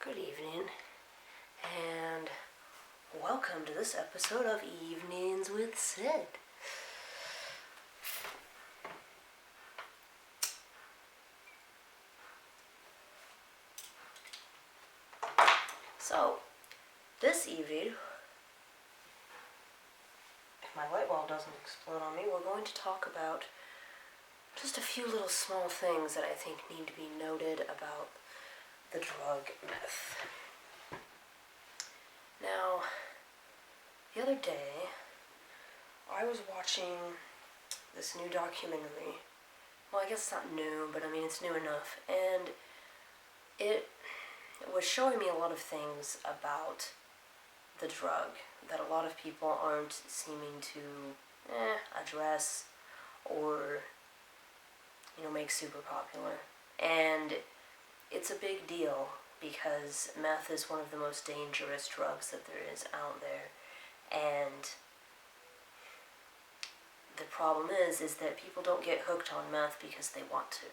Good evening, and welcome to this episode of Evenings with Sid. So, this evening, if my light bulb doesn't explode on me, we're going to talk about just a few little small things that I think need to be noted about the drug meth. Now, the other day, I was watching this new documentary. Well, I guess it's not new, but I mean, it's new enough. And it was showing me a lot of things about the drug that a lot of people aren't seeming to address or, make super popular. And it's a big deal because meth is one of the most dangerous drugs that there is out there. And the problem is that people don't get hooked on meth because they want to.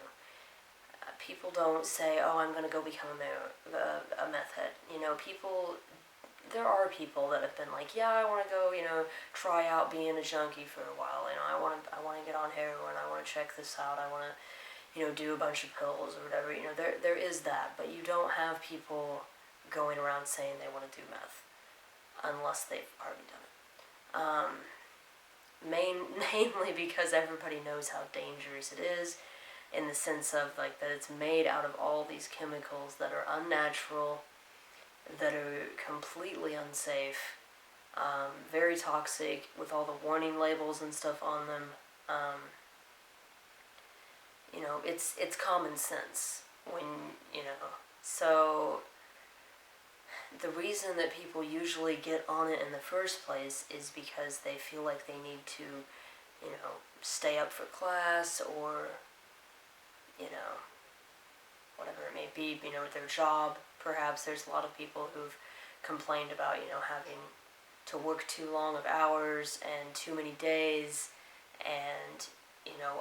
People don't say, oh, I'm going to go become a meth head. There are people that have been like, yeah, I want to go, try out being a junkie for a while. I want to get on heroin. I want to check this out. I want to, do a bunch of pills or whatever. There is that, but you don't have people going around saying they want to do meth unless they've already done it. Mainly because everybody knows how dangerous it is, in the sense of that it's made out of all these chemicals that are unnatural, that are completely unsafe, very toxic, with all the warning labels and stuff on them. It's common sense when, so the reason that people usually get on it in the first place is because they feel like they need to, stay up for class or, whatever it may be, their job. Perhaps there's a lot of people who've complained about, having to work too long of hours and too many days and,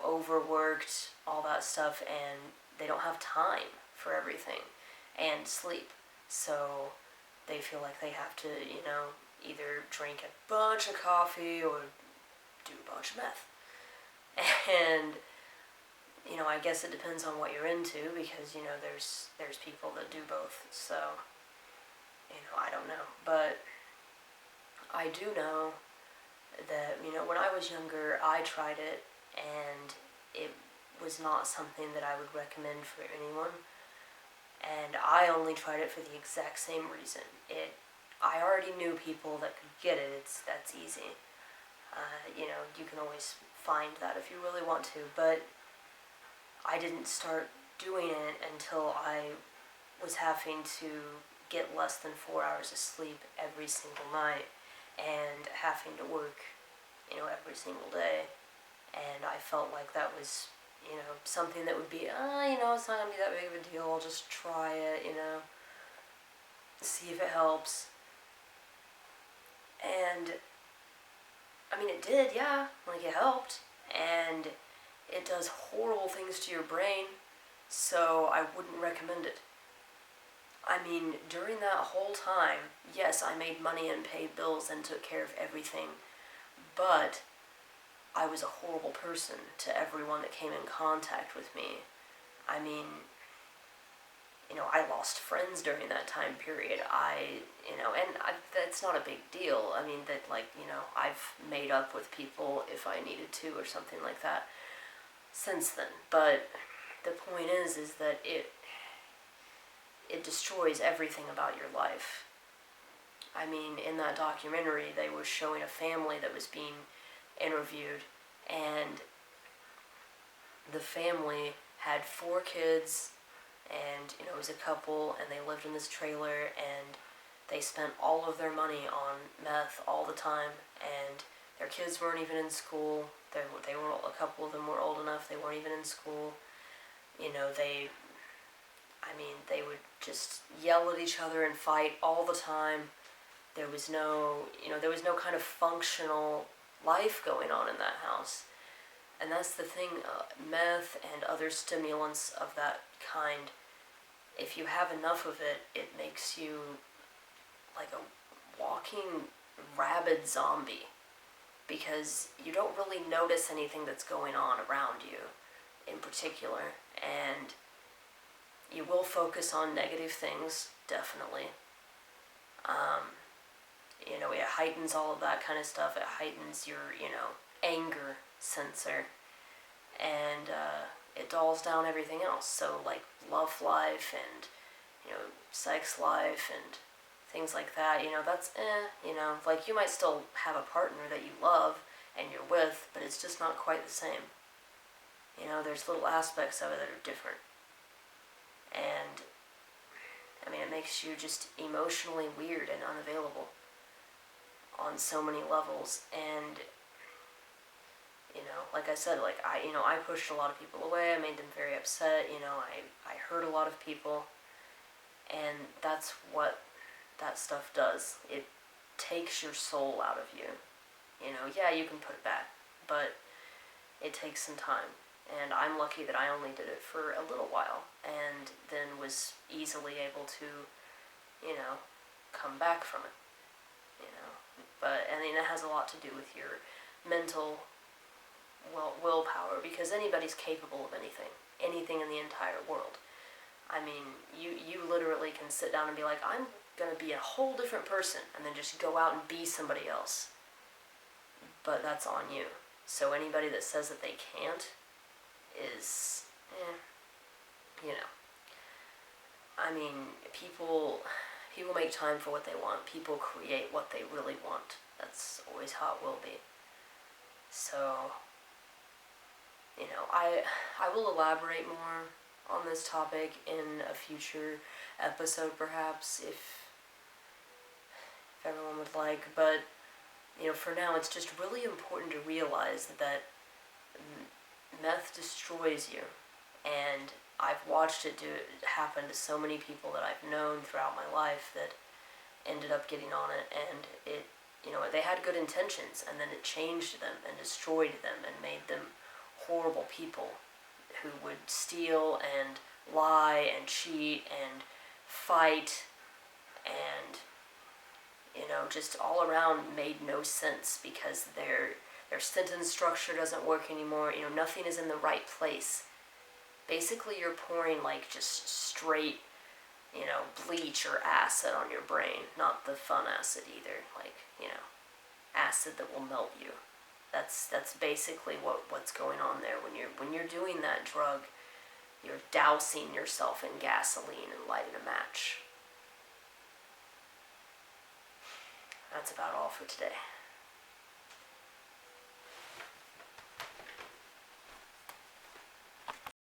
overworked, all that stuff, and they don't have time for everything and sleep. So they feel like they have to, either drink a bunch of coffee or do a bunch of meth. And, I guess it depends on what you're into because, there's people that do both. So, I don't know. But I do know that, when I was younger, I tried it and it was not something that I would recommend for anyone. And I only tried it for the exact same reason. I already knew people that could get it. That's easy. You can always find that if you really want to. But I didn't start doing it until I was having to get less than 4 hours of sleep every single night and having to work, every single day. And I felt like that was, something that would be, it's not going to be that big of a deal. I'll just try it, see if it helps. And, it did, yeah. It helped. And it does horrible things to your brain, so I wouldn't recommend it. During that whole time, yes, I made money and paid bills and took care of everything, but I was a horrible person to everyone that came in contact with me. I lost friends during that time period. That's not a big deal. I've made up with people if I needed to or something like that since then. But the point is that it destroys everything about your life. In that documentary, they were showing a family that was being interviewed, and the family had 4 kids, and it was a couple, and they lived in this trailer, and they spent all of their money on meth all the time, and their kids weren't even in school. They were, a couple of them were old enough, they weren't even in school. They would just yell at each other and fight all the time. There was no kind of functional life going on in that house. And that's the thing, meth and other stimulants of that kind if you have enough of it, it makes you like a walking rabid zombie, because you don't really notice anything that's going on around you in particular, and you will focus on negative things, definitely. It heightens all of that kind of stuff. It heightens your, anger sensor, and it dulls down everything else. So, like, love life and, sex life and things like that, that's like, you might still have a partner that you love and you're with, but it's just not quite the same. There's little aspects of it that are different. And, it makes you just emotionally weird and unavailable on so many levels. And, like I said, like, I pushed a lot of people away. I made them very upset. I hurt a lot of people. And that's what that stuff does. It takes your soul out of you. Yeah, you can put it back, but it takes some time. And I'm lucky that I only did it for a little while, and then was easily able to, come back from it. But, it has a lot to do with your mental willpower, because anybody's capable of anything in the entire world. You literally can sit down and be like, I'm gonna be a whole different person, and then just go out and be somebody else. But that's on you. So anybody that says that they can't is, people make time for what they want. People create what they really want. That's always how it will be. So, I will elaborate more on this topic in a future episode, perhaps, if everyone would like. But, for now, it's just really important to realize that meth destroys you. And I've watched it happen to so many people that I've known throughout my life that ended up getting on it, and it, they had good intentions, and then it changed them and destroyed them and made them horrible people who would steal and lie and cheat and fight and, just all around made no sense, because their sentence structure doesn't work anymore. Nothing is in the right place. Basically, you're pouring, like, just straight, bleach or acid on your brain. Not the fun acid either. Like, acid that will melt you. That's basically what's going on there. When you're doing that drug, you're dousing yourself in gasoline and lighting a match. That's about all for today.